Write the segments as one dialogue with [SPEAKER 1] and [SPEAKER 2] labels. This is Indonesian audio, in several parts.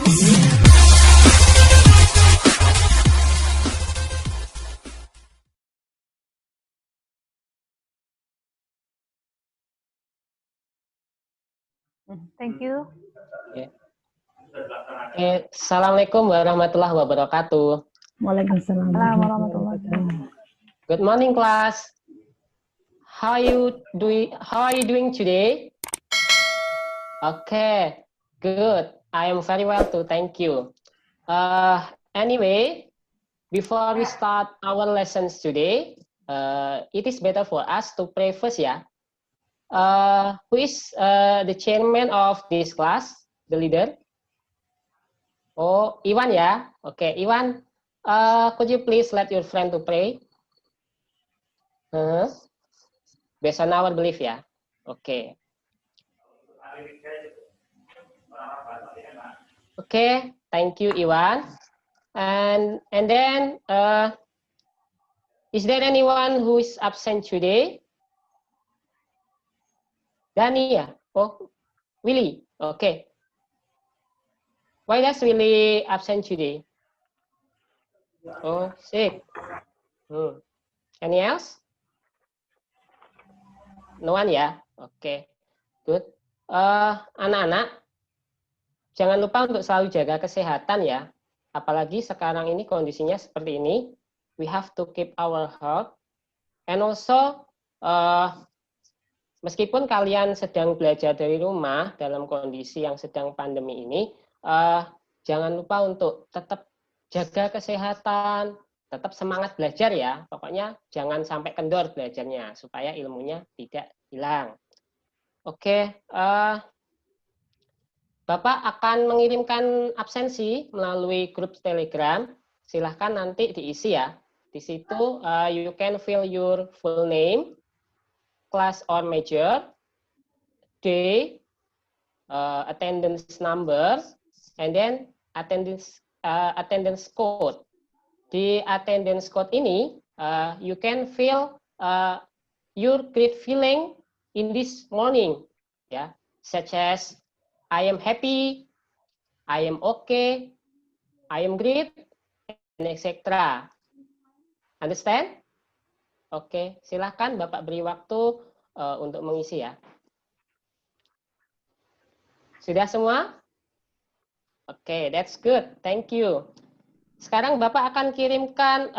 [SPEAKER 1] Thank you.
[SPEAKER 2] Assalamualaikum warahmatullahi wabarakatuh.
[SPEAKER 1] Waalaikumsalam warahmatullahi wabarakatuh.
[SPEAKER 2] Good morning, class. How are you doing today? Okay, good. I am very well too. Thank you. Anyway, before we start our lessons today, it is better for us to pray first, yeah. Who is the chairman of this class, the leader? Oh, Iwan ya. Okay, Iwan, could you please let your friend to pray? Based on our belief ya. Okay. Okay, thank you, Iwan. And then, is there anyone who is absent today? Dani ya? Oh, Willy. Okay. Why does Willy absent today? Oh, sick. Any else? No one ya? Oke, good. Anak-anak, jangan lupa untuk selalu jaga kesehatan ya. Apalagi sekarang ini kondisinya seperti ini. We have to keep our health. And also, meskipun kalian sedang belajar dari rumah dalam kondisi yang sedang pandemi ini, jangan lupa untuk tetap jaga kesehatan, tetap semangat belajar ya. Pokoknya jangan sampai kendor belajarnya, supaya ilmunya tidak hilang. Oke, Bapak akan mengirimkan absensi melalui grup Telegram. Silahkan nanti diisi ya. Di situ you can fill your full name, class or major, day, attendance number, and then attendance code. Di attendance code ini, you can fill your great feeling in this morning, ya, such as I am happy, I am okay, I am great, and etc. Understand? Oke, silahkan Bapak beri waktu untuk mengisi ya. Sudah semua? Oke, that's good. Thank you. Sekarang Bapak akan kirimkan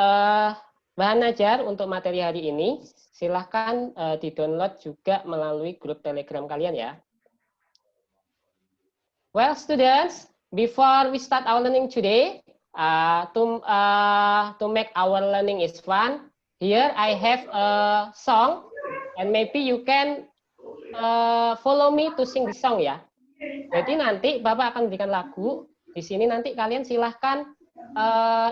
[SPEAKER 2] bahan ajar untuk materi hari ini. Silahkan di-download juga melalui grup Telegram kalian ya. Well, students, before we start our learning today, to make our learning is fun, here I have a song, and maybe you can follow me to sing the song ya. Jadi nanti Bapak akan berikan lagu. Di sini nanti kalian silahkan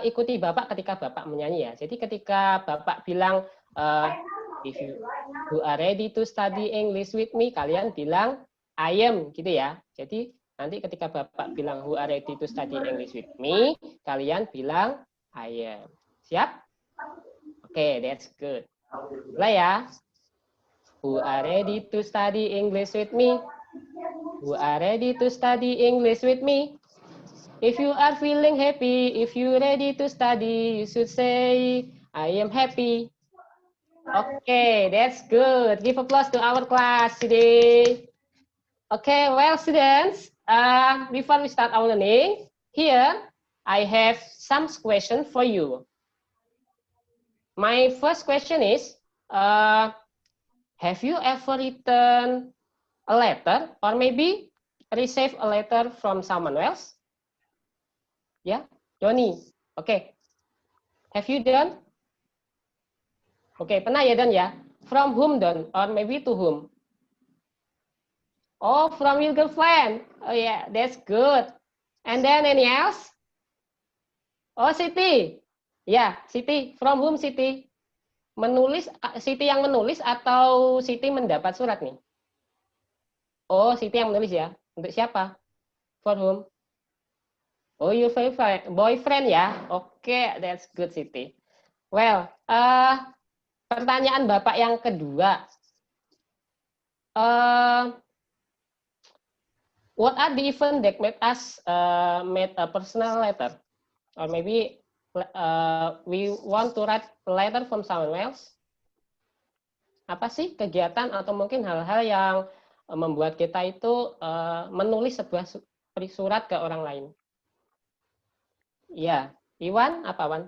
[SPEAKER 2] ikuti Bapak ketika Bapak menyanyi ya. Jadi ketika Bapak bilang if you are ready to study English with me, kalian bilang I am gitu ya. Jadi nanti ketika Bapak bilang who are ready to study English with me, kalian bilang I am. Siap? Oke, that's good. Mulai ya. Who are ready to study English with me? Who are ready to study English with me? If you are feeling happy, if you ready to study, you should say, I am happy. Okay, that's good. Give applause to our class today. Okay, well, students, before we start our learning, here I have some questions for you. My first question is, have you ever written a letter or maybe receive a letter from someone else? Ya, Doni. Oke. Have you done? Oke, pernah ya Don ya? From whom Don? Or maybe to whom? Oh, from your girlfriend. Oh yeah, that's good. And then any else? Oh, Siti. Ya, Siti. From whom Siti? Menulis, Siti yang menulis atau Siti mendapat surat nih? Oh, Siti yang menulis ya. Untuk siapa? For whom? Oh, your favorite boyfriend ya? Oke, that's good Siti. Well, pertanyaan Bapak yang kedua. What are the events that made us made a personal letter? Or maybe we want to write a letter from someone else? Apa sih kegiatan atau mungkin hal-hal yang membuat kita itu menulis sebuah surat ke orang lain? Ya, Iwan, apa Wan?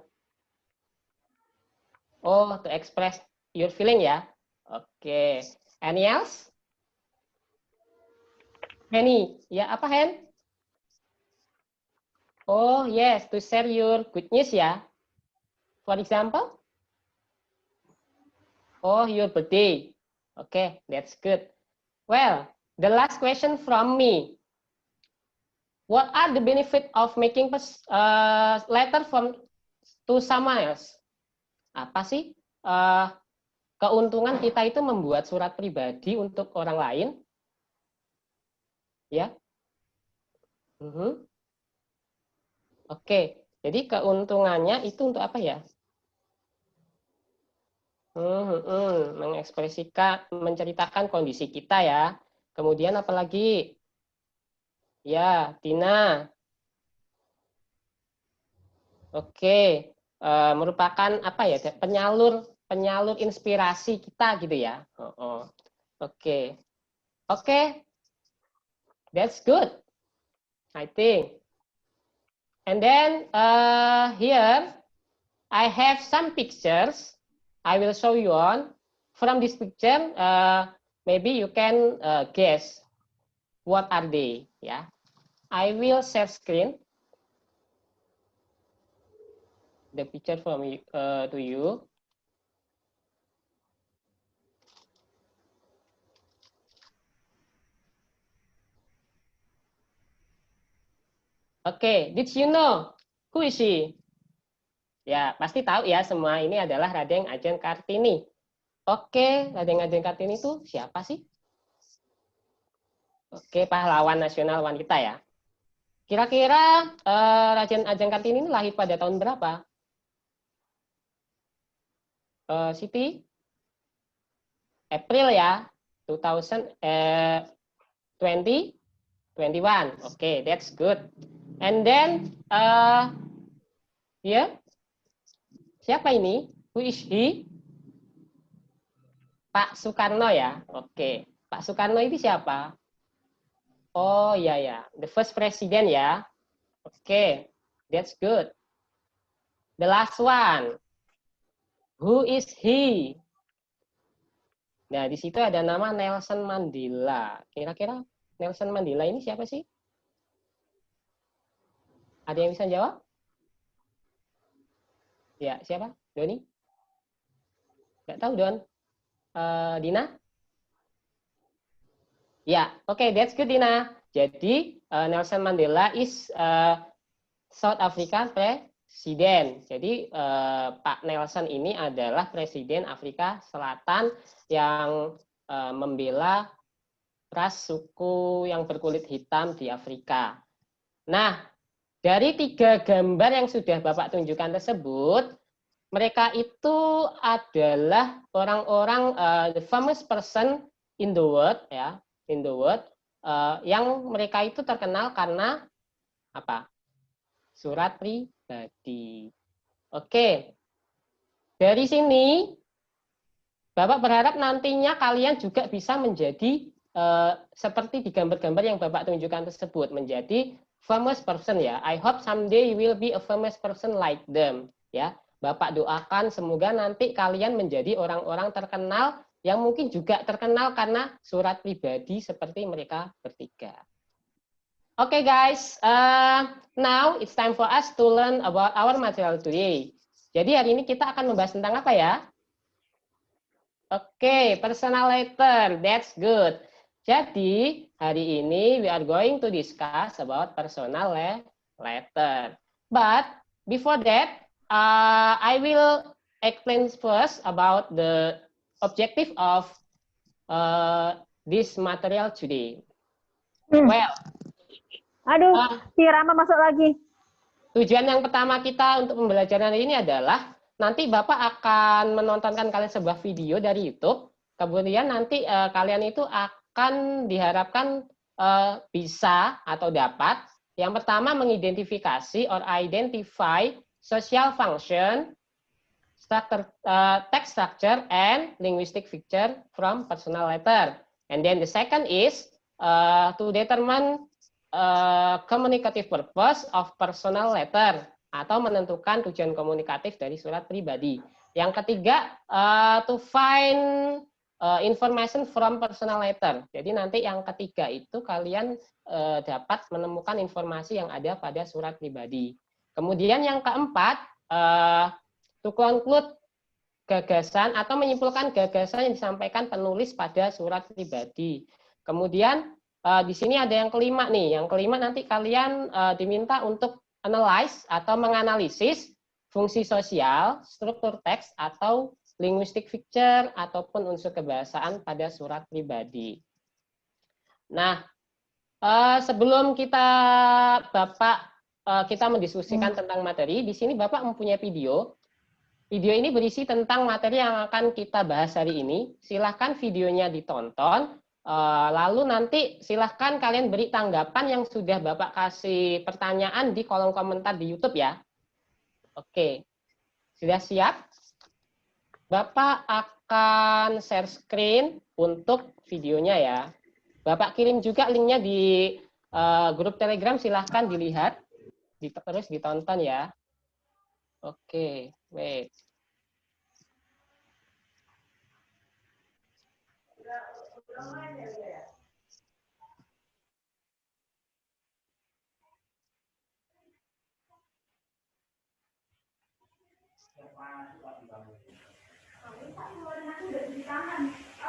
[SPEAKER 2] Oh, to express your feeling ya. Oke. Any else? Henny, ya apa Hen? Oh yes, to share your good news ya. For example? Oh, your birthday. Okay, that's good. Well, the last question from me. What are the benefit of making letter from to someone else? Apa sih keuntungan kita itu membuat surat pribadi untuk orang lain? Ya. Oke, jadi keuntungannya itu untuk apa ya? Mengekspresikan, menceritakan kondisi kita ya. Kemudian apalagi? Ya, Tina. Oke, merupakan apa ya? Penyalur inspirasi kita gitu ya. Oke, that's good, I think. And then here I have some pictures. I will show you on. From this picture, maybe you can guess what are they. Yeah, I will share screen. The picture from to you. Okay, did you know who is she? Ya, pasti tahu ya semua ini adalah Raden Ajeng Kartini. Oke, Raden Ajeng Kartini itu siapa sih? Oke, pahlawan nasional wanita ya. Kira-kira Raden Ajeng Kartini ini lahir pada tahun berapa? Siti? April ya, 2021. Oke, that's good. And then here, siapa ini? Who is he? Pak Soekarno ya. Oke, Pak Soekarno itu siapa? Oh iya ya, the first president ya. Oke, that's good. The last one. Who is he? Nah, di situ ada nama Nelson Mandela. Kira-kira Nelson Mandela ini siapa sih? Ada yang bisa jawab? Ya, siapa? Doni? Nggak tahu, Don. Dina? Ya, oke, that's good, Dina. Jadi, Nelson Mandela is South Africa Presiden. Jadi, Pak Nelson ini adalah Presiden Afrika Selatan yang membela ras suku yang berkulit hitam di Afrika. Nah, dari 3 gambar yang sudah Bapak tunjukkan tersebut, mereka itu adalah orang-orang the famous person in the world ya, in the world yang mereka itu terkenal karena apa? Surat pribadi. Oke. Dari sini Bapak berharap nantinya kalian juga bisa menjadi seperti di gambar-gambar yang Bapak tunjukkan tersebut, menjadi famous person ya. I hope someday you will be a famous person like them ya. Bapak doakan semoga nanti kalian menjadi orang-orang terkenal yang mungkin juga terkenal karena surat pribadi seperti mereka bertiga. Oke guys, now it's time for us to learn about our material today. Jadi hari ini kita akan membahas tentang apa ya? Oke, personal letter, that's good. Jadi, hari ini we are going to discuss about personal letter. But before that, I will explain first about the objective of this material today. Well,
[SPEAKER 1] aduh, si Rama masuk lagi.
[SPEAKER 2] Tujuan yang pertama kita untuk pembelajaran ini adalah nanti Bapak akan menontonkan kalian sebuah video dari YouTube. Kemudian nanti kalian itu akan diharapkan bisa atau dapat. Yang pertama mengidentifikasi or identify social function, structure, text structure, and linguistic feature from personal letter. And then the second is to determine communicative purpose of personal letter atau menentukan tujuan komunikatif dari surat pribadi. Yang ketiga to find information from personal letter. Jadi nanti yang ketiga itu kalian dapat menemukan informasi yang ada pada surat pribadi. Kemudian yang keempat to conclude gagasan atau menyimpulkan gagasan yang disampaikan penulis pada surat pribadi. Kemudian di sini ada yang kelima nih. Yang kelima nanti kalian diminta untuk analyze atau menganalisis fungsi sosial, struktur teks atau linguistic feature ataupun unsur kebahasaan pada surat pribadi. Nah, sebelum kita mendiskusikan tentang materi, di sini Bapak mempunyai video. Video ini berisi tentang materi yang akan kita bahas hari ini. Silahkan videonya ditonton. Lalu nanti silahkan kalian beri tanggapan yang sudah Bapak kasih pertanyaan di kolom komentar di YouTube ya. Oke, sudah siap? Bapak akan share screen untuk videonya ya. Bapak kirim juga linknya di grup Telegram, silahkan dilihat, terus ditonton ya. Oke, wait.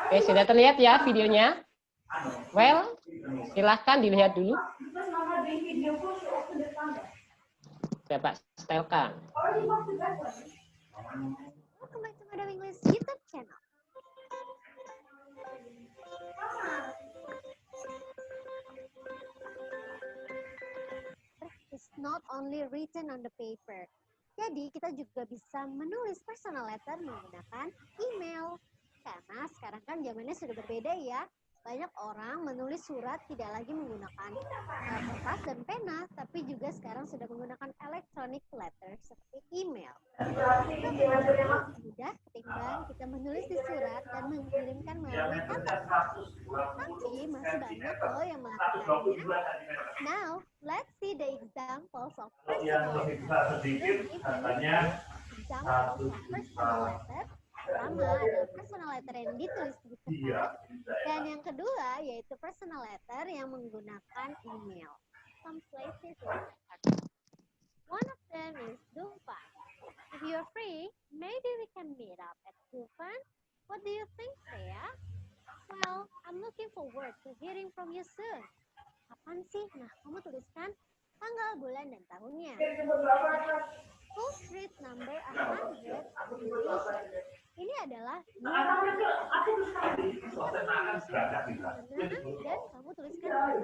[SPEAKER 2] Oke, sudah terlihat ya videonya? Well, silahkan dilihat dulu. Bapak setelkan.
[SPEAKER 3] Welcome back to Madam English YouTube channel. It's not only written on the paper. Jadi kita juga bisa menulis personal letter menggunakan email. Karena sekarang kan zamannya sudah berbeda ya. Banyak orang menulis surat tidak lagi menggunakan kertas dan pena, tapi juga sekarang sudah menggunakan electronic letter seperti email. Itu mudah ketimbang kita menulis di surat dan mengirimkan melalui kantor. Tapi masih banyak loh yang melakukannya. Now, let's see the examples of personal letter. Examples of personal letter. Pertama adalah personal letter yang ditulis di kertas, dan yang kedua yaitu personal letter yang menggunakan email. Some places like that. One of them is Dufan. If you're free, maybe we can meet up at Dufan. What do you think, Freya? Well, I'm looking forward to hearing from you soon. Kapan sih? Nah, kamu tuliskan tanggal, bulan, dan tahunnya. Full street number 100 Indonesia. Ini adalah dan kamu tuliskan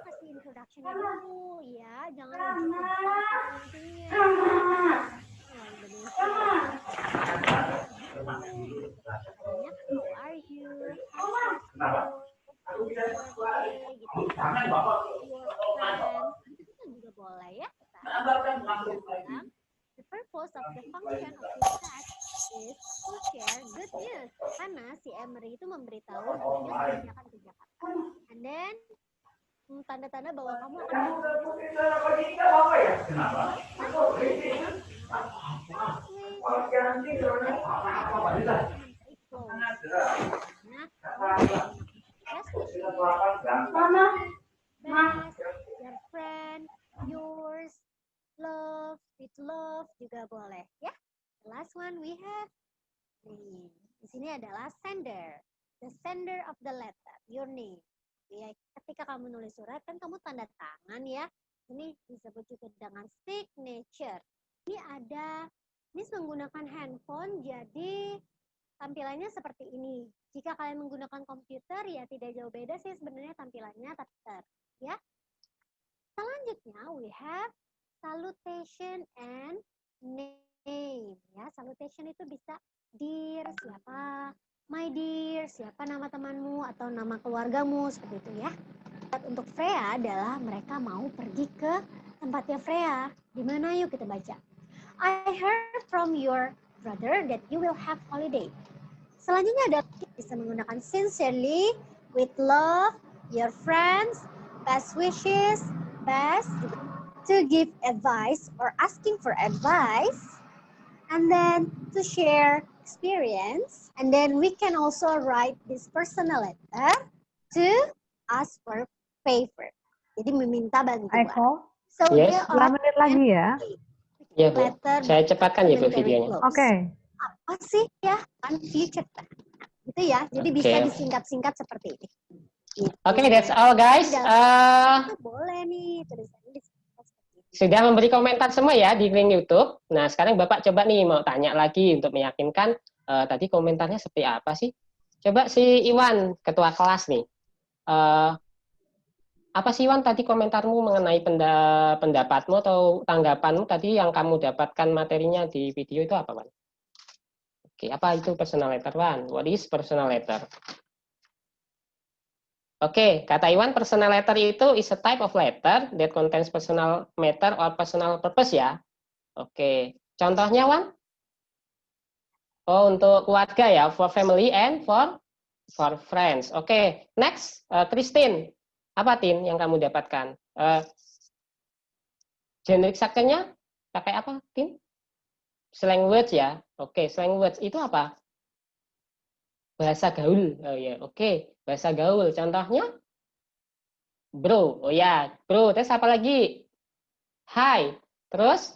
[SPEAKER 3] kasih introduction dulu ya, jangan intinya. How are you? Itu juga boleh ya. The purpose of the function of this text is to share good news. Karena si Emery itu memberitahu kebijakan-kebijakan. And then tanda-tanda bahwa kamu akan your friend, yours, love, with love juga boleh ya. The last one we have di sini adalah sender. The sender of the letter, your name. Ya, ketika kamu nulis surat kan kamu tanda tangan ya. Ini disebut juga dengan signature. Ini menggunakan handphone, jadi tampilannya seperti ini. Jika kalian menggunakan komputer ya tidak jauh beda sih sebenarnya tampilannya, ya. Selanjutnya we have salutation and name. Ya, salutation itu bisa dear siapa, my dear, siapa nama temanmu atau nama keluargamu, seperti itu ya. Untuk Freya adalah mereka mau pergi ke tempatnya Freya. Di mana yuk kita baca. I heard from your brother that you will have holiday. Selanjutnya adalah bisa menggunakan sincerely, with love, your friends, best wishes, best, to give advice or asking for advice, and then to share experience, and then we can also write this personal letter to ask for favor. Jadi meminta bantuan.
[SPEAKER 1] Eko,
[SPEAKER 3] So
[SPEAKER 2] Yes.
[SPEAKER 3] they
[SPEAKER 1] 2
[SPEAKER 3] are
[SPEAKER 1] menit lagi ya.
[SPEAKER 2] Ya, Bu.
[SPEAKER 3] letter
[SPEAKER 2] Saya cepatkan ya, Bu,
[SPEAKER 3] very
[SPEAKER 2] videonya.
[SPEAKER 3] close.
[SPEAKER 1] Oke.
[SPEAKER 3] Apa sih ya kan future tense. Gitu ya. Jadi
[SPEAKER 2] Oke.
[SPEAKER 3] bisa disingkat-singkat seperti ini. Gitu.
[SPEAKER 2] Oke, that's all guys.
[SPEAKER 3] Itu boleh nih tulisannya disingkat seperti ini.
[SPEAKER 2] Sudah memberi komentar semua ya di link YouTube. Nah, sekarang Bapak coba nih mau tanya lagi untuk meyakinkan tadi komentarnya seperti apa sih? Coba si Iwan, ketua kelas nih. Apa sih Iwan tadi komentarmu mengenai pendapatmu atau tanggapanmu tadi yang kamu dapatkan materinya di video itu apa, Wan? Oke, apa itu personal letter, Wan? What is personal letter? Oke, kata Iwan, personal letter itu is a type of letter that contains personal matter or personal purpose ya. Oke, contohnya Wan? Oh, untuk keluarga ya, for family and for friends. Oke, next, Christine. Apa, Tin, yang kamu dapatkan? Generic structure-nya pakai apa, Tin? Slang words ya. Oke, slang words itu apa? Bahasa gaul. Oh ya, oke. Bahasa gaul. Contohnya? Bro. Oh ya, bro. Terus apa lagi? Hi. Terus?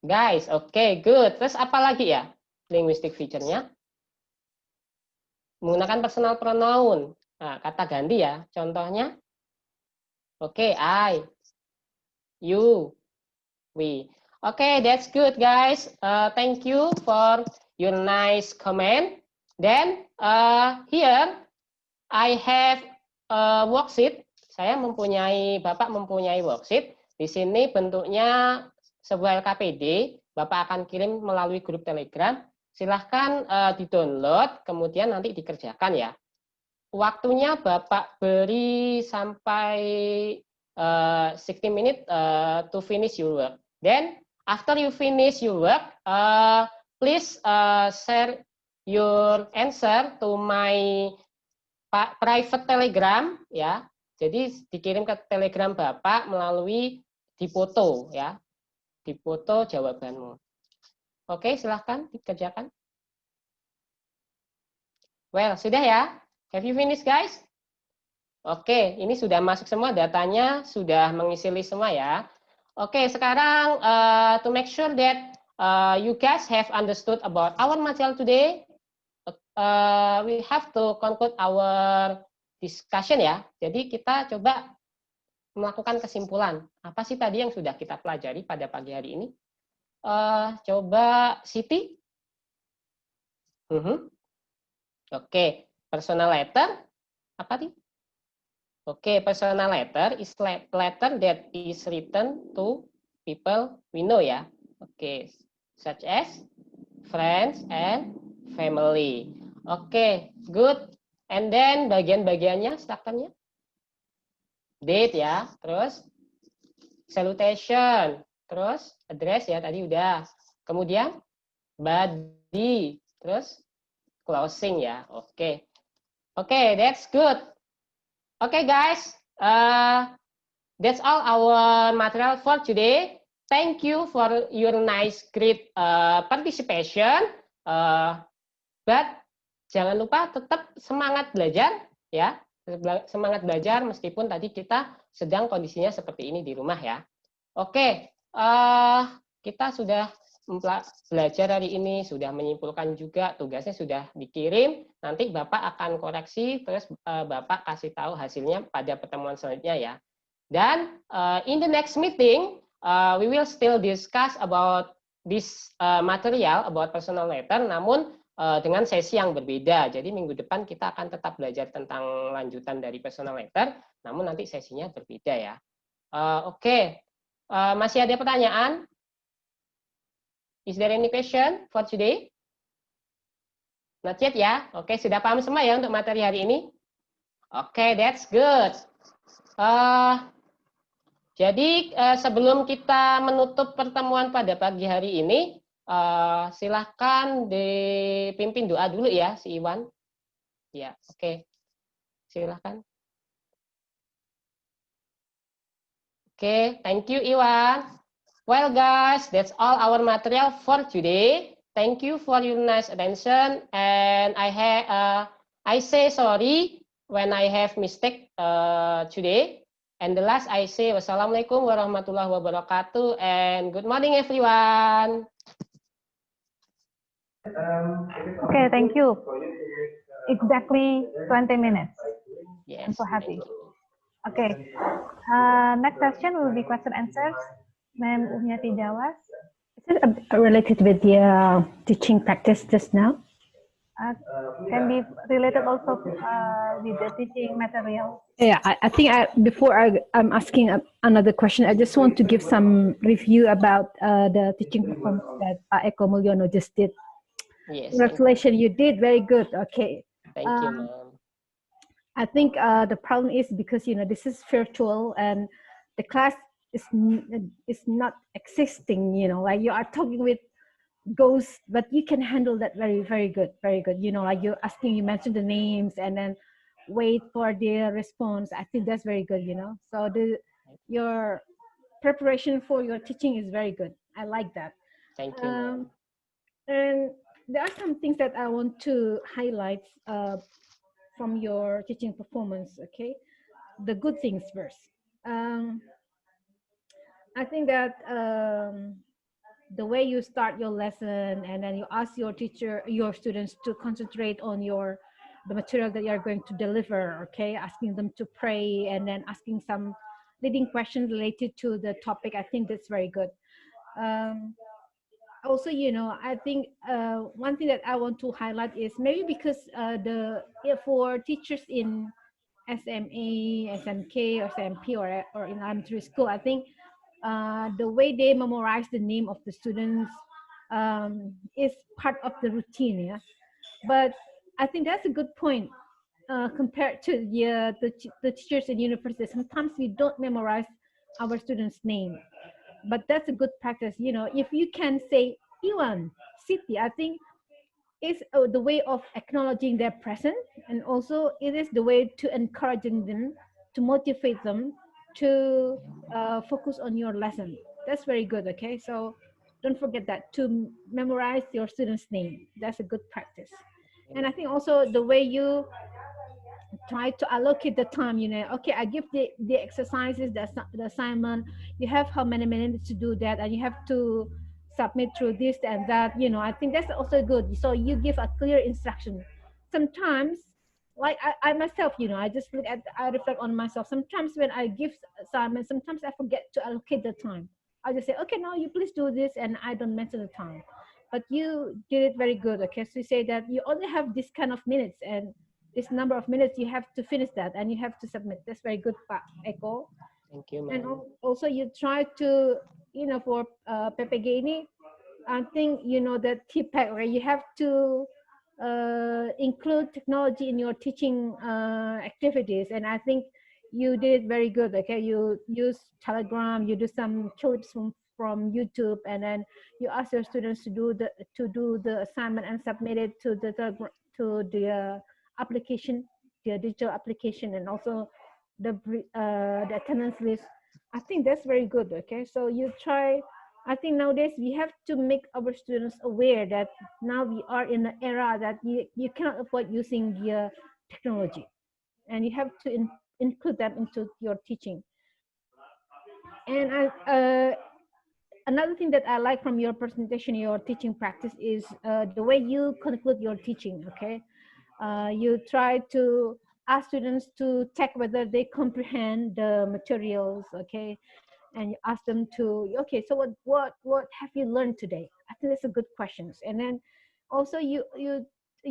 [SPEAKER 2] Guys. Oke, good. Terus apa lagi ya? Linguistic feature-nya? Menggunakan personal pronoun. Nah, kata ganti ya. Contohnya? Oke, I. You. We. Okay, that's good, guys. Thank you for your nice comment. Then here I have a worksheet. Bapak mempunyai worksheet. Di sini bentuknya sebuah LKPD. Bapak akan kirim melalui grup Telegram. Silahkan di-download, kemudian nanti dikerjakan ya. Waktunya Bapak beri sampai 60 minutes to finish your work. Then after you finish your work, please share your answer to my private Telegram ya. Jadi dikirim ke Telegram Bapak melalui dipoto ya. Dipoto jawabanmu. Oke, silahkan dikerjakan. Well, sudah ya. Have you finished, guys? Oke, ini sudah masuk semua datanya, sudah mengisi list semua ya. Oke, sekarang to make sure that you guys have understood about our material today, we have to conclude our discussion ya. Jadi kita coba melakukan kesimpulan. Apa sih tadi yang sudah kita pelajari pada pagi hari ini? Coba Siti. Oke, personal letter apa nih? Oke, personal letter is letter that is written to people we know ya. Oke, such as friends and family. Oke, good. And then bagian-bagiannya, strukturnya. Date ya, terus salutation, terus address ya tadi udah. Kemudian body, terus closing ya. Oke. Oke, that's good. Okay, guys, that's all our material for today. Thank you for your nice, great participation. But jangan lupa tetap semangat belajar, ya. Semangat belajar meskipun tadi kita sedang kondisinya seperti ini di rumah ya. Oke, kita sudah belajar hari ini, sudah menyimpulkan juga tugasnya sudah dikirim. Nanti Bapak akan koreksi, terus Bapak kasih tahu hasilnya pada pertemuan selanjutnya ya. Dan in the next meeting, we will still discuss about this material about personal letter, namun dengan sesi yang berbeda. Jadi minggu depan kita akan tetap belajar tentang lanjutan dari personal letter, namun nanti sesinya berbeda ya. Oke. Masih ada pertanyaan? Is there any question for today? Not yet ya? Oke, sudah paham semua ya untuk materi hari ini? Oke, that's good. Jadi sebelum kita menutup pertemuan pada pagi hari ini, silahkan dipimpin doa dulu ya, si Iwan. Ya, oke. Silahkan. Oke, thank you Iwan. Well guys, that's all our material for today. Thank you for your nice attention, and I say sorry when I have mistake today. And the last I say wassalamualaikum warahmatullahi wabarakatuh, and good morning everyone.
[SPEAKER 1] Okay, thank you. Exactly 20 minutes.
[SPEAKER 2] Yes,
[SPEAKER 1] I'm so happy.
[SPEAKER 2] thank you.
[SPEAKER 1] Okay. Next session will be question answers. Ma'am Umyati Jawas.
[SPEAKER 4] Is it related with the teaching practice just now?
[SPEAKER 1] Can be related also with the teaching material.
[SPEAKER 4] Yeah, I think before I'm asking another question, I just want to give some review about the teaching performance that Pak Eko Mulyono just did.
[SPEAKER 2] Yes.
[SPEAKER 4] Congratulations, you did very good. Okay.
[SPEAKER 2] Thank you, Ma'am.
[SPEAKER 4] I think the problem is because this is virtual and the class is not existing. Like you are talking with ghosts, but you can handle that very, very good, very good. Like you mentioned the names and then wait for their response. I think that's very good. So your preparation for your teaching is very good. I like that.
[SPEAKER 2] Thank you, Ma'am.
[SPEAKER 4] And there are some things that I want to highlight from your teaching performance. Okay, the good things first. I think that the way you start your lesson and then you ask your students to concentrate on the material that you're going to deliver, okay, asking them to pray and then asking some leading questions related to the topic. I think that's very good. Also, I think one thing that I want to highlight is maybe because for teachers in SMA, SMK, or SMP, or in elementary school, I think the way they memorize the name of the students is part of the routine. Yeah, but I think that's a good point compared to the teachers in university. Sometimes we don't memorize our students' name, but that's a good practice. If you can say Iwan, Siti, I think it's the way of acknowledging their presence, and also it is the way to encouraging them, to motivate them to focus on your lesson. That's very good. Okay, so don't forget that to memorize your student's name. That's a good practice. And I think also the way you try to allocate the time, okay, I give the exercises, the assignment, you have how many minutes to do that, and you have to submit through this and that, I think that's also good. So you give a clear instruction. Sometimes, like I myself, I just I reflect on myself. Sometimes when I give assignments, sometimes I forget to allocate the time. I just say, okay, now you please do this, and I don't mention the time. But you did it very good. Okay, so you say that you only have this kind of minutes, and this number of minutes you have to finish that, and you have to submit. That's very good, Pak Eko.
[SPEAKER 2] Thank you,
[SPEAKER 4] And
[SPEAKER 2] Ma'am.
[SPEAKER 4] also you try to, for PPG ini, I think that TPAC, where you have to include technology in your teaching activities, and I think you did it very good. Okay, you use Telegram, you do some clips from YouTube, and then you ask your students to do the assignment and submit it to the application, the digital application, and also the attendance list. I think that's very good. Okay, so you try. I think nowadays we have to make our students aware that now we are in an era that you cannot avoid using the technology, and you have to include that into your teaching. And another thing that I like from your presentation, your teaching practice, is the way you conclude your teaching. Okay, you try to ask students to check whether they comprehend the materials. Okay, and you ask them to, okay, so what have you learned today? I think that's a good questions. And then also you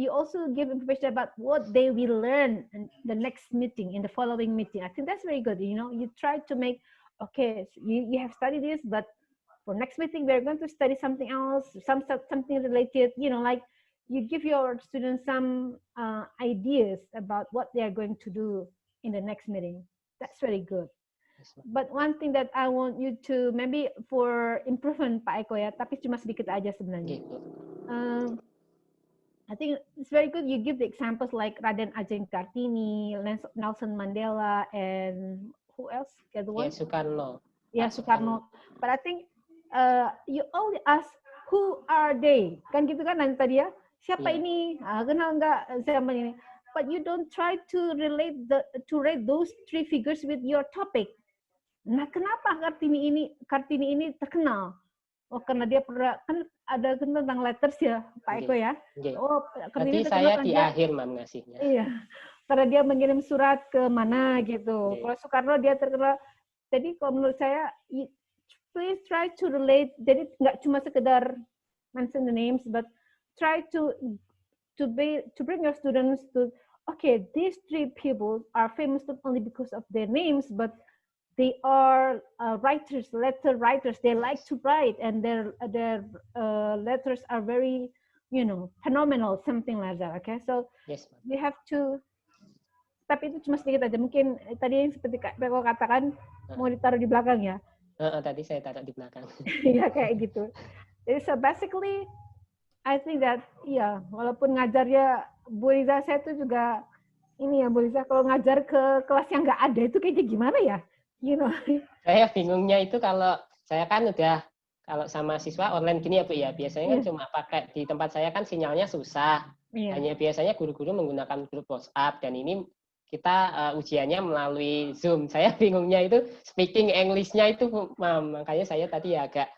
[SPEAKER 4] also give information about what they will learn in the next meeting, in the following meeting. I think that's very good. You try to make, okay, so you have studied this, but for next meeting we're going to study something else, something related. Like you give your students some ideas about what they are going to do in the next meeting. That's very good.
[SPEAKER 2] Yes, ma'am.
[SPEAKER 4] But one thing that I want you to maybe for improvement Pak Eko ya, tapi cuma sedikit aja sebenarnya.
[SPEAKER 2] Gitu.
[SPEAKER 4] I think it's very good you give the examples like Raden Ajeng Kartini, Nelson Mandela, and who else? The other
[SPEAKER 2] Ya,
[SPEAKER 4] one?
[SPEAKER 2] Soekarno.
[SPEAKER 4] Yeah,
[SPEAKER 2] Pak
[SPEAKER 4] Soekarno. But I think you only ask who are they? Kan gitu kan nanti tadi ya. Siapa
[SPEAKER 2] Iya.
[SPEAKER 4] ini? Kenal nggak siapa ini? But you don't try to relate those three figures with your topic. Nah, kenapa Kartini ini terkenal? Oh, karena dia pernah kan ada tentang letters ya, Pak Eko ya.
[SPEAKER 2] Oke.
[SPEAKER 4] Oh,
[SPEAKER 2] Berarti
[SPEAKER 4] Kartini terkenal
[SPEAKER 2] saya
[SPEAKER 4] kan
[SPEAKER 2] di
[SPEAKER 4] dia.
[SPEAKER 2] akhir, Mam, ngasihnya.
[SPEAKER 4] Iya, karena dia mengirim surat ke mana gitu.
[SPEAKER 2] Oke.
[SPEAKER 4] Kalau Soekarno dia terkenal. Jadi kalau menurut saya, please try to relate. Jadi nggak cuma sekedar mention the names, but try to bring your students to, okay, these three people are famous not only because of their names, but they are writers, letter writers. They like to write, and their letters are very, phenomenal, something like that. Okay, so
[SPEAKER 2] Yes, Mam.
[SPEAKER 4] we have to. Tapi itu cuma sedikit aja. Mungkin tadi yang seperti Kak Beko katakan mau ditaruh di belakang ya.
[SPEAKER 2] Tadi saya taruh di belakang.
[SPEAKER 4] Ya kayak gitu. Jadi so basically, I think that walaupun ngajarnya Bu Riza, saya tuh juga ini ya Bu Riza, kalau ngajar ke kelas yang nggak ada itu kayaknya gimana ya?
[SPEAKER 2] Saya bingungnya itu kalau saya kan udah kalau sama siswa online gini ya Bu ya, biasanya kan cuma pakai di tempat saya kan sinyalnya susah. Hanya biasanya guru-guru menggunakan grup WhatsApp, dan ini kita ujiannya melalui Zoom. Saya bingungnya itu speaking English-nya itu, Mam. Makanya saya tadi agak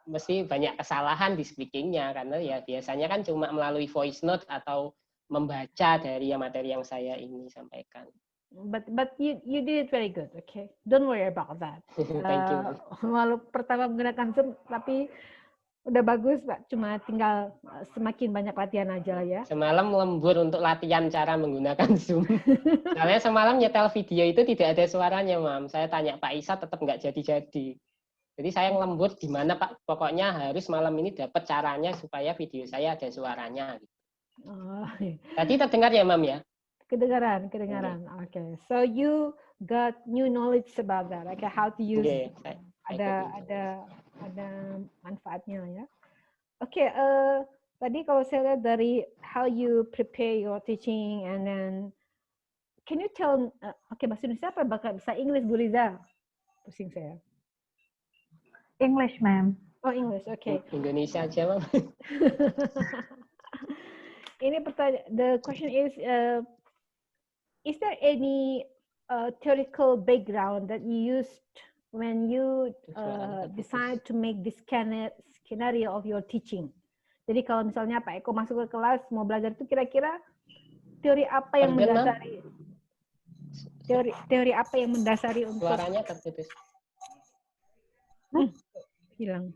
[SPEAKER 2] mesti banyak kesalahan di speaking-nya, karena ya biasanya kan cuma melalui voice note atau membaca dari materi yang saya ini sampaikan.
[SPEAKER 4] But you did it very good, okay? Don't worry about that.
[SPEAKER 2] Thank you.
[SPEAKER 4] Walau pertama menggunakan Zoom, tapi udah bagus, Pak. Cuma tinggal semakin banyak latihan aja ya.
[SPEAKER 2] Semalam lembur untuk latihan cara menggunakan Zoom. Soalnya semalam nyetel video itu tidak ada suaranya, Mam. Saya tanya Pak Isa, tetap nggak jadi-jadi. Jadi saya ngelembur gimana Pak, pokoknya harus malam ini dapat caranya supaya video saya ada suaranya.
[SPEAKER 4] Oh.
[SPEAKER 2] Tadi terdengar ya, Mam ya?
[SPEAKER 4] Kedengaran. Okay. So you got new knowledge about that, like how to use. Ada manfaatnya ya. Oke, tadi kalau saya lihat dari how you prepare your teaching, and then can you tell, bahasa Indonesia apa? Bahasa Inggris Bu Riza? Pusing saya.
[SPEAKER 1] English, ma'am.
[SPEAKER 4] Oh, English, okay.
[SPEAKER 2] Indonesia aja, Mam.
[SPEAKER 4] Ini pertanyaan, the question is there any theoretical background that you used when you decide to make this scenario of your teaching? Jadi kalau misalnya Pak Eko masuk ke kelas mau belajar itu kira-kira teori apa yang mendasari? Teori apa yang mendasari untuk?
[SPEAKER 2] Suaranya terputus.
[SPEAKER 4] Hilang.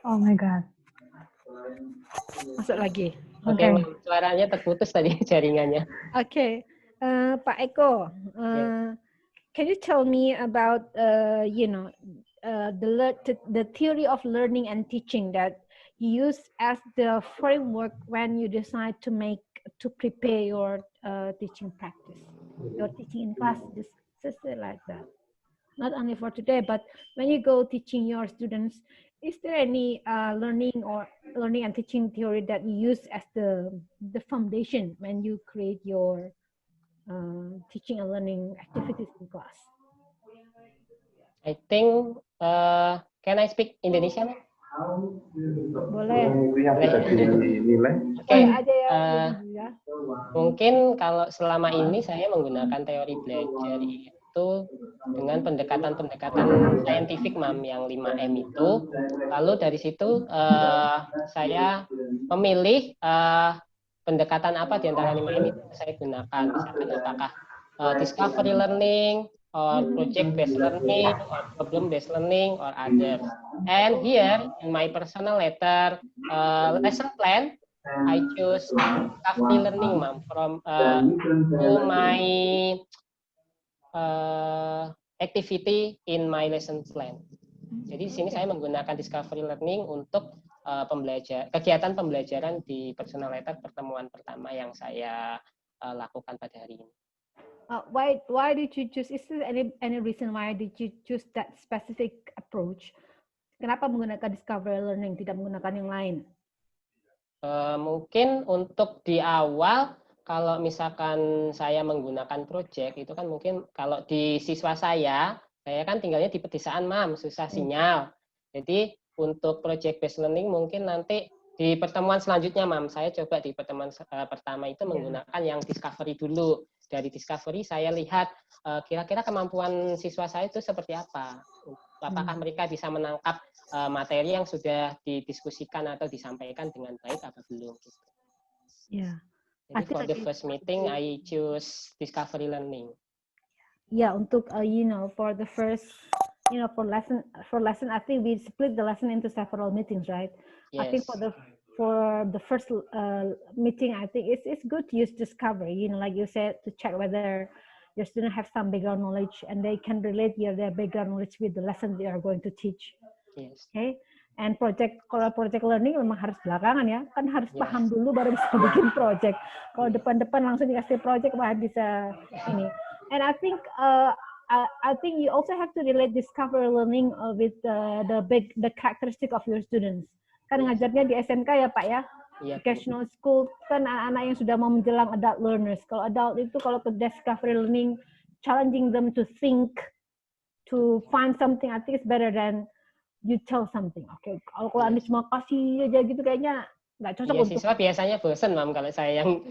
[SPEAKER 1] Oh my God.
[SPEAKER 4] Masuk lagi.
[SPEAKER 2] Oke, suaranya terputus tadi jaringannya.
[SPEAKER 4] Oke, Pak Eko, can you tell me about the theory of learning and teaching that you use as the framework when you decide to prepare your teaching practice, your teaching in class, just like that. Not only for today, but when you go teaching your students, is there any learning and teaching theory that you use as the foundation when you create your teaching and learning activities in class?
[SPEAKER 2] I think, can I speak Indonesia?
[SPEAKER 4] Boleh.
[SPEAKER 2] Oke,
[SPEAKER 4] Ya.
[SPEAKER 2] mungkin kalau selama ini saya menggunakan teori belajar itu dengan pendekatan-pendekatan saintifik, Mam, yang 5M itu. Lalu dari situ saya memilih pendekatan apa di antara 5M itu saya gunakan. Misalkan apakah discovery learning, or project-based learning, or problem-based learning, or others. And here, in my personal lesson plan, I choose discovery learning, Mam, from to my activity in my lesson plan. Jadi di sini saya menggunakan discovery learning untuk kegiatan pembelajaran di personal letter pertemuan pertama yang saya lakukan pada hari ini.
[SPEAKER 4] Why did you choose? Is there any reason why did you choose that specific approach? Kenapa menggunakan discovery learning, tidak menggunakan yang lain?
[SPEAKER 2] Mungkin untuk di awal, kalau misalkan saya menggunakan project, itu kan mungkin kalau di siswa saya kan tinggalnya di pedesaan, Mam, susah sinyal. Jadi untuk project based learning mungkin nanti di pertemuan selanjutnya, Mam, saya coba di pertemuan pertama itu menggunakan yang discovery dulu. Dari discovery saya lihat kira-kira kemampuan siswa saya itu seperti apa. Apakah mereka bisa menangkap materi yang sudah didiskusikan atau disampaikan dengan baik apa belum. Gitu.
[SPEAKER 4] Yeah.
[SPEAKER 2] Jadi for the first meeting, I choose discovery learning.
[SPEAKER 4] Yeah, untuk for the first, for lesson, I think we split the lesson into several meetings, right?
[SPEAKER 2] Yes.
[SPEAKER 4] I think for the first meeting, I think it's good to use discovery, like you said, to check whether your student have some background knowledge and they can relate their background knowledge with the lesson they are going to teach.
[SPEAKER 2] Yes.
[SPEAKER 4] Okay. And kalau project learning memang harus belakangan ya, kan harus paham dulu baru bisa bikin project. Kalau depan-depan langsung dikasih project, wah bisa ini. And I think you also have to relate discovery learning with the characteristic of your students. Kan ngajarnya di SMK ya Pak ya, vocational school kan anak-anak yang sudah mau menjelang adult learners. Kalau adult itu kalau ke discovery learning, challenging them to think, to find something, I think it's better than you tell something. Oke, kalau Anda cuma kasih aja gitu kayaknya nggak cocok untuk.
[SPEAKER 2] Siswa biasanya bosan, Mam, kalau saya yang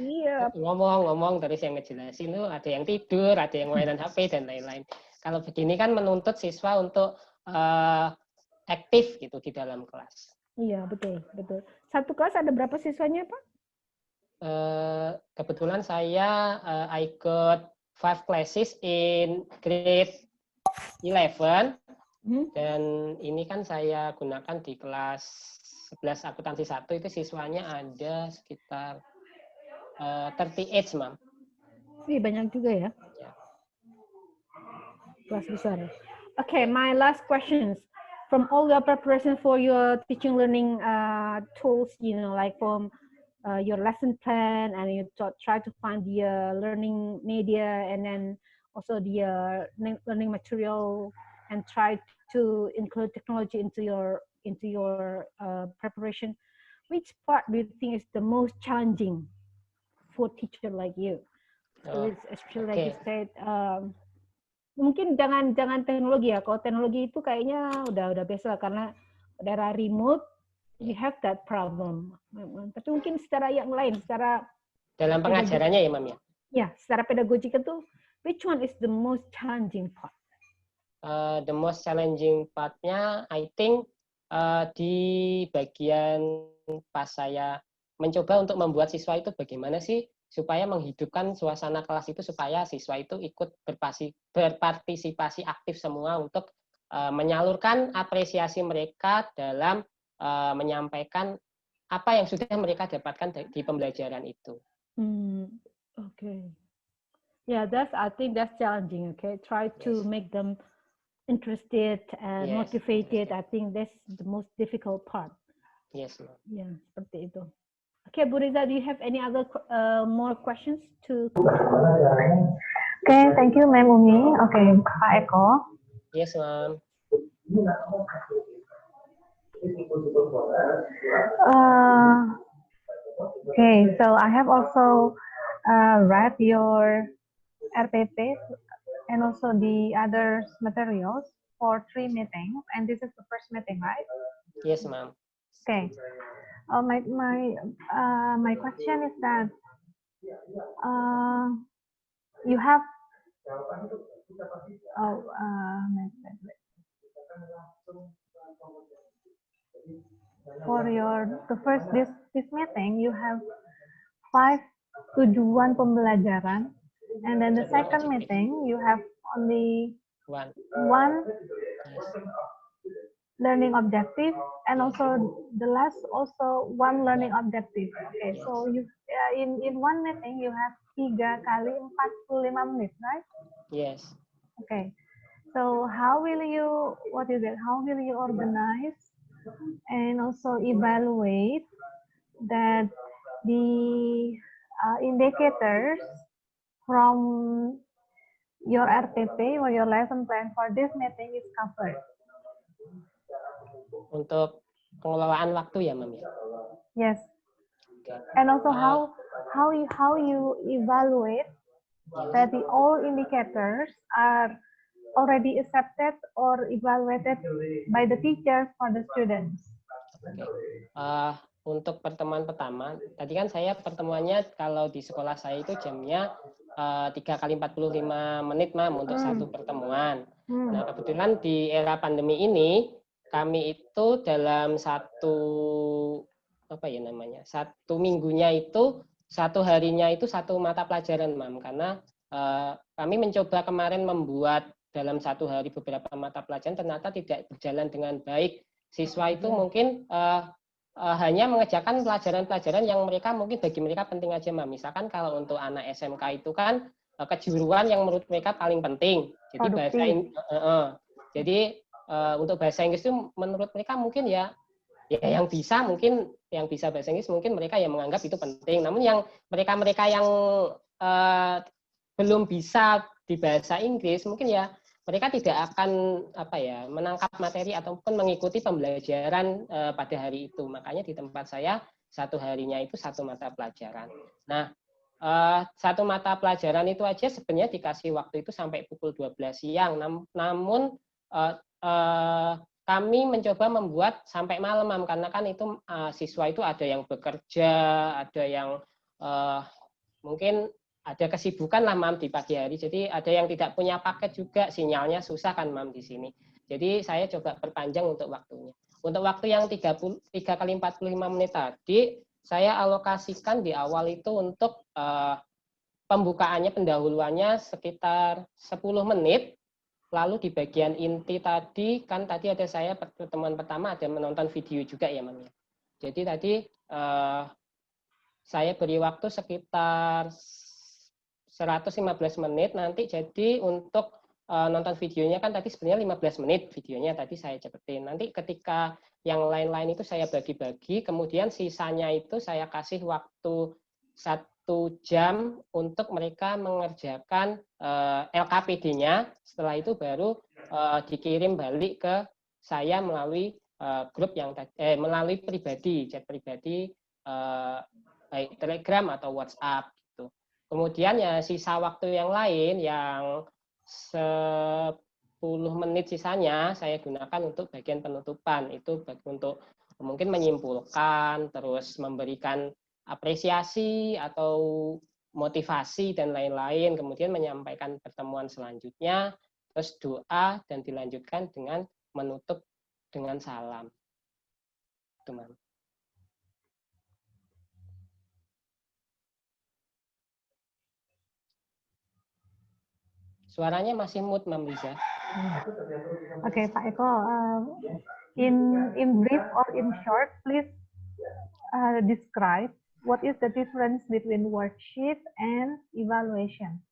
[SPEAKER 2] ngomong terus yang ngejelasin itu ada yang tidur, ada yang mainan HP dan lain-lain. Kalau begini kan menuntut siswa untuk aktif gitu di dalam kelas.
[SPEAKER 4] Iya, betul. Satu kelas ada berapa siswanya, Pak?
[SPEAKER 2] Kebetulan saya I got 5 classes in grade 11. Dan ini kan saya gunakan di kelas 11 akuntansi 1 itu siswanya ada sekitar 38, Mam.
[SPEAKER 4] Banyak juga ya. Kelas besar. Okay, my last questions. From all your preparation for your teaching learning tools, like from your lesson plan, and you try to find the learning media, and then also the learning material, and try to include technology into your preparation. Which part do you think is the most challenging for teacher like you? Especially like you said, mungkin jangan teknologi ya. Kalau teknologi itu kayaknya udah biasa karena daerah remote, we have that problem. Tapi mungkin secara yang lain, secara
[SPEAKER 2] dalam pengajarannya ya, Mam ya.
[SPEAKER 4] Ya, secara pedagogik itu, which one is the most challenging part?
[SPEAKER 2] The most challenging part-nya, I think di bagian pas saya mencoba untuk membuat siswa itu bagaimana sih supaya menghidupkan suasana kelas itu supaya siswa itu ikut berpartisipasi aktif semua untuk menyalurkan apresiasi mereka dalam menyampaikan apa yang sudah mereka dapatkan di pembelajaran itu.
[SPEAKER 4] Okay. Yeah, I think that's challenging. Okay, try to make them interested and motivated. I think that's the most difficult part.
[SPEAKER 2] Yes, ma'am.
[SPEAKER 4] Yeah, seperti itu. Okay, Bu Riza, do you have any other more questions to?
[SPEAKER 1] Okay, thank you, Ma'am Umi. Okay, Kak Eko.
[SPEAKER 2] Yes, ma'am.
[SPEAKER 1] Okay, so I have also read your RPP and also the other materials for 3 meetings, and this is the first meeting, right?
[SPEAKER 2] Yes, ma'am.
[SPEAKER 1] Okay. My question is that you have for the first this meeting you have 5 tujuan pembelajaran, and then the second meeting you have only one learning objective, and also the last also one learning objective. Okay, so you in one meeting you have 3 kali 45 menit, right?
[SPEAKER 2] Yes.
[SPEAKER 1] Okay, So how will you, what is it? How will you organize and also evaluate that the indicators from your RTP or your lesson plan for this meeting is covered?
[SPEAKER 2] Untuk pengelolaan waktu ya, Mam ya.
[SPEAKER 1] Yes.
[SPEAKER 2] Oke.
[SPEAKER 1] And also
[SPEAKER 2] Uh,
[SPEAKER 1] how you evaluate that the all indicators are already accepted or evaluated by the teachers for the students.
[SPEAKER 2] Oke. Untuk pertemuan pertama, tadi kan saya pertemuannya kalau di sekolah saya itu jamnya 3 kali 45 menit, Mam, untuk satu pertemuan. Nah, kebetulan di era pandemi ini, kami itu dalam satu minggunya itu, satu harinya itu satu mata pelajaran, Mam. Karena kami mencoba kemarin membuat dalam satu hari beberapa mata pelajaran, ternyata tidak berjalan dengan baik. Siswa itu mungkin hanya mengerjakan pelajaran-pelajaran yang mungkin bagi mereka penting aja, Mam. Misalkan kalau untuk anak SMK itu kan kejuruan yang menurut mereka paling penting. Jadi untuk bahasa Inggris itu menurut mereka mungkin ya yang bisa bahasa Inggris mungkin mereka yang menganggap itu penting. Namun yang mereka yang belum bisa di bahasa Inggris mungkin ya mereka tidak akan menangkap materi ataupun mengikuti pembelajaran pada hari itu. Makanya di tempat saya satu harinya itu satu mata pelajaran. Nah, satu mata pelajaran itu aja sebenarnya dikasih waktu itu sampai pukul 12 siang. Namun kami mencoba membuat sampai malam, Mam, karena kan itu siswa itu ada yang bekerja, ada yang mungkin ada kesibukan lah, Mam, di pagi hari. Jadi ada yang tidak punya paket juga, sinyalnya susah kan, Mam, di sini. Jadi saya coba perpanjang untuk waktunya. Untuk waktu yang 3 kali 45 menit tadi, saya alokasikan di awal itu untuk pembukaannya, pendahuluannya sekitar 10 menit. Lalu di bagian inti tadi, kan tadi ada saya pertemuan pertama ada menonton video juga ya, Mam. Jadi tadi saya beri waktu sekitar 115 menit nanti. Jadi untuk nonton videonya kan tadi sebenarnya 15 menit videonya tadi saya cepetin. Nanti ketika yang lain-lain itu saya bagi-bagi, kemudian sisanya itu saya kasih waktu 1 jam untuk mereka mengerjakan LKPD-nya. Setelah itu baru dikirim balik ke saya melalui grup yang melalui pribadi, chat pribadi, baik Telegram atau WhatsApp gitu. Kemudian ya sisa waktu yang lain yang 10 menit sisanya saya gunakan untuk bagian penutupan. Itu untuk mungkin menyimpulkan, terus memberikan apresiasi atau motivasi dan lain-lain, kemudian menyampaikan pertemuan selanjutnya, terus doa dan dilanjutkan dengan menutup dengan salam. Teman. Suaranya masih mute, Mam Liza.
[SPEAKER 1] Oke, Pak Eko, in brief or in short, please describe what is the difference between worksheet and evaluation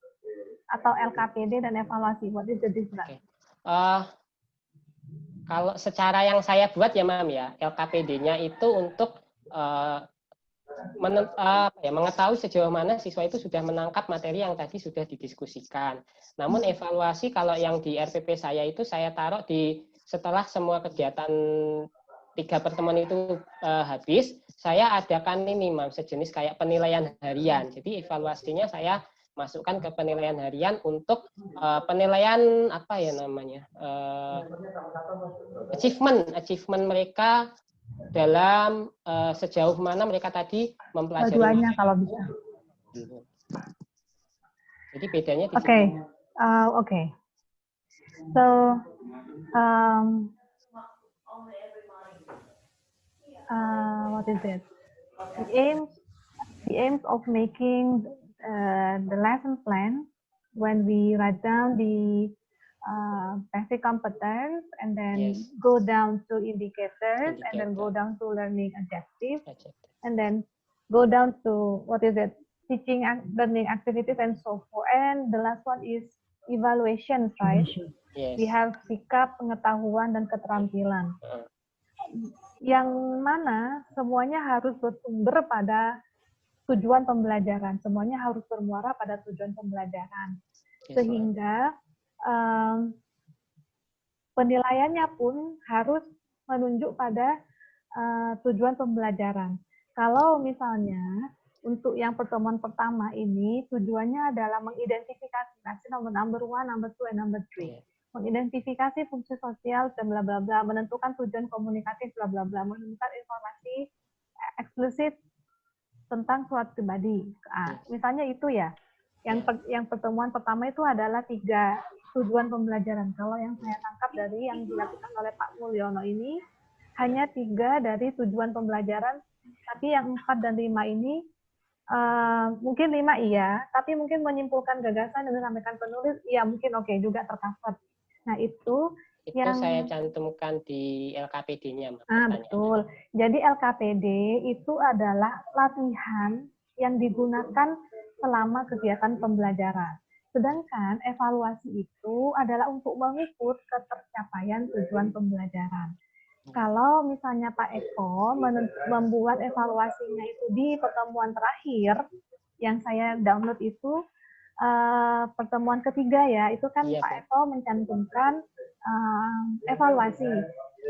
[SPEAKER 1] atau LKPD dan evaluasi. What is the difference?
[SPEAKER 2] Kalau secara yang saya buat ya, Mam, ya, LKPD-nya itu untuk mengetahui sejauh mana siswa itu sudah menangkap materi yang tadi sudah didiskusikan. Namun evaluasi kalau yang di RPP saya itu saya taruh di setelah semua kegiatan 3 pertemuan itu habis, saya adakan ini, Mam, sejenis kayak penilaian harian. Jadi evaluasinya saya masukkan ke penilaian harian untuk penilaian achievement mereka dalam sejauh mana mereka tadi mempelajari.
[SPEAKER 1] Dua-duanya kalau bisa.
[SPEAKER 2] Jadi bedanya di
[SPEAKER 1] situ. Okay. So what is it? The aims of making the lesson plan when we write down the basic competence and then go down to indicators and then go down to learning objectives and then go down to teaching learning activities and so forth, and the last one is evaluations, right?
[SPEAKER 2] Yes.
[SPEAKER 1] We have sikap, pengetahuan, dan keterampilan.
[SPEAKER 2] Uh,
[SPEAKER 1] Yang mana semuanya harus bersumber pada tujuan pembelajaran. Semuanya harus bermuara pada tujuan pembelajaran.
[SPEAKER 2] yes, ma'am.
[SPEAKER 1] Sehingga penilaiannya pun harus menunjuk pada tujuan pembelajaran. Kalau misalnya untuk yang pertemuan pertama ini tujuannya adalah mengidentifikasi number one, number two, and number three.
[SPEAKER 2] Yeah.
[SPEAKER 1] Mengidentifikasi fungsi sosial dan bla bla bla, menentukan tujuan komunikatif bla bla bla, menemukan informasi eksplisit tentang suatu pribadi. Misalnya itu ya. Yang pertemuan pertama itu adalah 3 tujuan pembelajaran. Kalau yang saya tangkap dari yang dilakukan oleh Pak Mulyono ini hanya 3 dari tujuan pembelajaran, tapi yang 4 dan 5 ini mungkin 5 iya, tapi mungkin menyimpulkan gagasan dan disampaikan penulis, ya mungkin oke juga tercover. Nah itu yang
[SPEAKER 2] saya cantumkan di LKPD-nya.
[SPEAKER 1] Betul. Jadi LKPD itu adalah latihan yang digunakan selama kegiatan pembelajaran. Sedangkan evaluasi itu adalah untuk mengukur ketercapaian tujuan pembelajaran. Kalau misalnya Pak Eko membuat evaluasinya itu di pertemuan terakhir yang saya download itu pertemuan ketiga ya, itu kan
[SPEAKER 2] Iya,
[SPEAKER 1] Pak Eko mencantumkan evaluasi.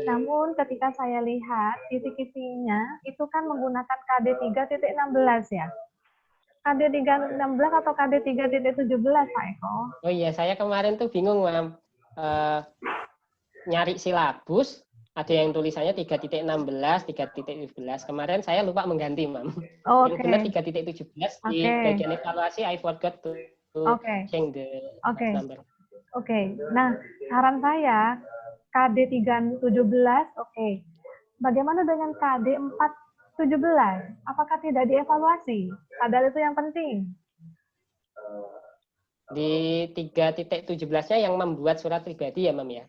[SPEAKER 1] Namun ketika saya lihat kisi-kisinya itu kan menggunakan KD 3.16 ya. KD 3.16 atau KD 3.17 Pak Eko?
[SPEAKER 2] Oh iya, saya kemarin tuh bingung, Mam. Nyari silabus, ada yang tulisannya 3.16, 3.17. Kemarin saya lupa mengganti, Mam. Yang benar 3.17 di bagian evaluasi, I forgot to change the number.
[SPEAKER 1] Oke. Nah, saran saya KD 3.17, oke. Bagaimana dengan KD 4.17? Apakah tidak dievaluasi? Padahal itu yang penting.
[SPEAKER 2] Di 3.17-nya yang membuat surat pribadi ya, Mam ya?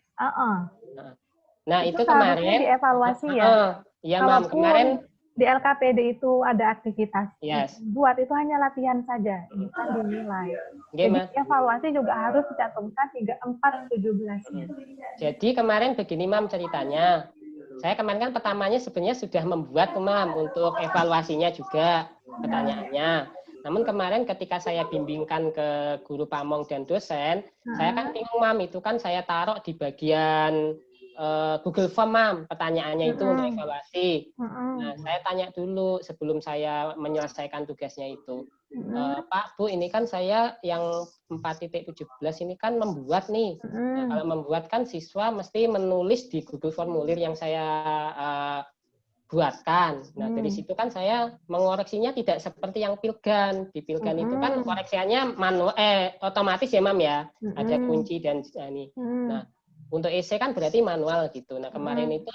[SPEAKER 2] Nah, itu kemarin
[SPEAKER 1] dievaluasi ya.
[SPEAKER 2] Iya, Mam. Kemarin
[SPEAKER 1] di LKPD itu ada aktivitas.
[SPEAKER 2] Yes.
[SPEAKER 1] Buat itu hanya latihan saja, bukan dinilai. Jadi evaluasi juga harus dicantumkan 3.4.17-nya.
[SPEAKER 2] Jadi kemarin begini, Mam, ceritanya. Saya kemarin kan pertamanya sebenarnya sudah membuat tuh, Mam, untuk evaluasinya juga pertanyaannya. Namun kemarin ketika saya bimbingkan ke guru pamong dan dosen, saya kan bingung, Mam, itu kan saya taruh di bagian Google Form, Mam, pertanyaannya itu untuk evaluasi. Nah, saya tanya dulu sebelum saya menyelesaikan tugasnya itu. Pak, Bu, ini kan saya yang 4.17 ini kan membuat nih. Nah, kalau membuat kan siswa mesti menulis di Google Formulir yang saya buatkan. Nah, dari situ kan saya mengoreksinya tidak seperti yang Pilgan. Di Pilgan itu kan koreksiannya otomatis ya, Mam ya. Ada kunci dan ini. Nah, untuk EC kan berarti manual gitu. Nah, kemarin itu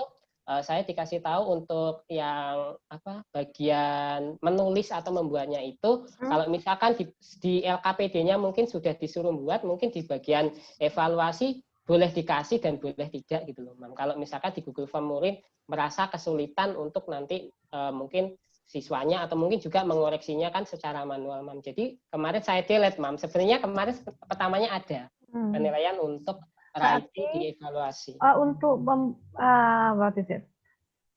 [SPEAKER 2] saya dikasih tahu untuk yang bagian menulis atau membuatnya itu kalau misalkan di LKPD-nya mungkin sudah disuruh buat, mungkin di bagian evaluasi boleh dikasih dan boleh tidak gitu loh, Mam. Kalau misalkan di Google Formulir merasa kesulitan untuk nanti mungkin siswanya atau mungkin juga mengoreksinya kan secara manual, Mam. Jadi kemarin saya delete, Mam. Sebenarnya kemarin pertamanya ada penilaian untuk writing dievaluasi.
[SPEAKER 1] Untuk what is it?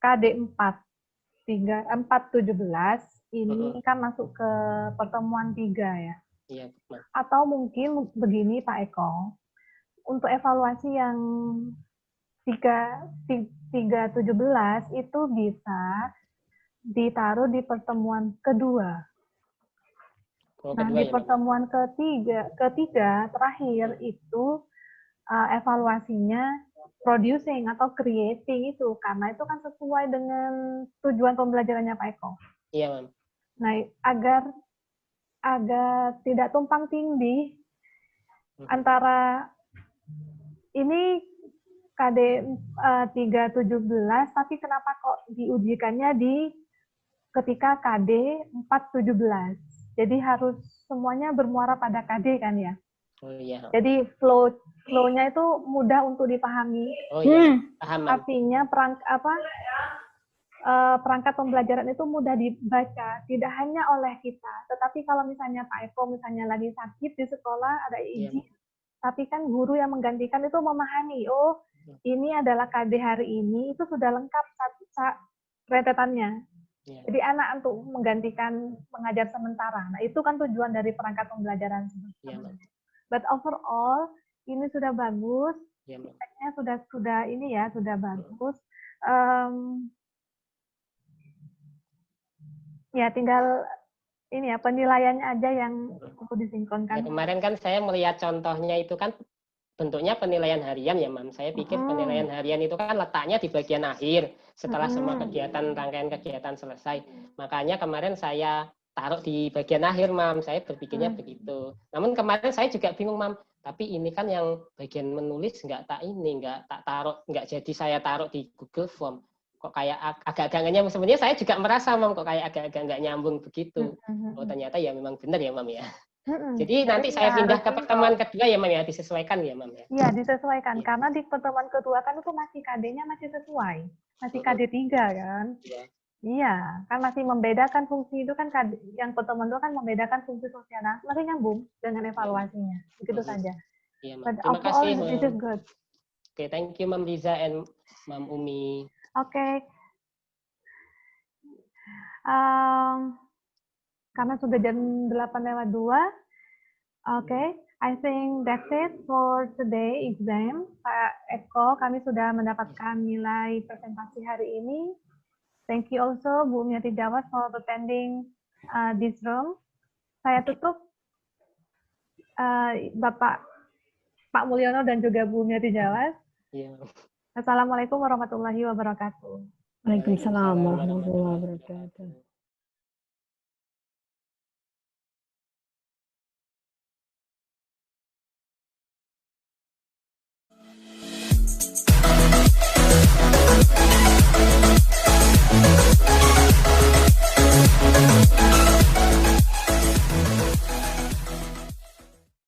[SPEAKER 1] KD 4.17 ini kan masuk ke pertemuan 3 ya.
[SPEAKER 2] Iya,
[SPEAKER 1] atau mungkin begini Pak Eko, untuk evaluasi yang 3.17 itu bisa ditaruh di pertemuan kedua. Nah, di pertemuan ketiga terakhir itu evaluasinya producing atau creating itu, karena itu kan sesuai dengan tujuan pembelajarannya Pak Eko.
[SPEAKER 2] Iya, Mam.
[SPEAKER 1] Nah, agar tidak tumpang tindih antara ini KD 3.17, tapi kenapa kok diujikannya di ketika KD 4.17. Jadi harus semuanya bermuara pada KD kan ya.
[SPEAKER 2] Oh iya.
[SPEAKER 1] Jadi flow-nya itu mudah untuk dipahami.
[SPEAKER 2] Oh iya, paham.
[SPEAKER 1] Artinya perangkat pembelajaran itu mudah dibaca, tidak hanya oleh kita, tetapi kalau misalnya Pak Eko misalnya lagi sakit di sekolah ada izin, tapi kan guru yang menggantikan itu memahami, oh ini adalah KD hari ini, itu sudah lengkap rentetannya.
[SPEAKER 2] Iya.
[SPEAKER 1] Jadi anak untuk menggantikan mengajar sementara. Nah itu kan tujuan dari perangkat pembelajaran
[SPEAKER 2] Iya, Ma'am.
[SPEAKER 1] But overall ini sudah bagus,
[SPEAKER 2] Iya, Ma'am.
[SPEAKER 1] feedbacknya sudah ini ya sudah bagus. Ya tinggal ini ya penilaiannya aja yang perlu
[SPEAKER 2] Ya,
[SPEAKER 1] disinkronkan.
[SPEAKER 2] kemarin kan saya melihat contohnya itu kan bentuknya penilaian harian ya, Mam. Saya pikir penilaian harian itu kan letaknya di bagian akhir setelah semua kegiatan, rangkaian kegiatan selesai. Makanya kemarin saya taruh di bagian akhir, Mam. Saya berpikirnya begitu. Namun kemarin saya juga bingung, Mam. Tapi ini kan yang bagian menulis nggak taruh, nggak jadi saya taruh di Google Form. Kok kayak agak-agak nggak nyambung. Sebenarnya saya juga merasa, Mam, kok kayak agak-agak nggak nyambung begitu. Oh, ternyata ya memang benar ya, Mam ya. Jadi nanti saya pindah ke pertemuan kedua ya, Mam ya, disesuaikan ya, Mam ya.
[SPEAKER 1] Iya, disesuaikan karena di pertemuan kedua kan itu masih KD-nya masih sesuai. Masih KD 3 kan?
[SPEAKER 2] Iya.
[SPEAKER 1] Iya, kan masih membedakan fungsi itu kan KD, yang pertemuan dua kan membedakan fungsi sosial. Nah, masih nyambung dengan evaluasinya. Begitu saja.
[SPEAKER 2] Iya, Mam.
[SPEAKER 1] But
[SPEAKER 2] Terima
[SPEAKER 1] overall,
[SPEAKER 2] kasih,
[SPEAKER 1] this is
[SPEAKER 2] Mam.
[SPEAKER 1] good.
[SPEAKER 2] Oke, thank you, Mam Riza and Mam Umi.
[SPEAKER 1] Oke. Karena sudah jam 8:02. Oke, I think that's it for today exam. Pak Eko, kami sudah mendapatkan nilai presentasi hari ini. Thank you also Bu Miati Jawas for attending this room. Saya tutup Bapak Pak Mulyono dan juga Bu Miati Jawas.
[SPEAKER 2] Iya.
[SPEAKER 1] Assalamualaikum warahmatullahi wabarakatuh.
[SPEAKER 4] Waalaikumsalam warahmatullahi wabarakatuh.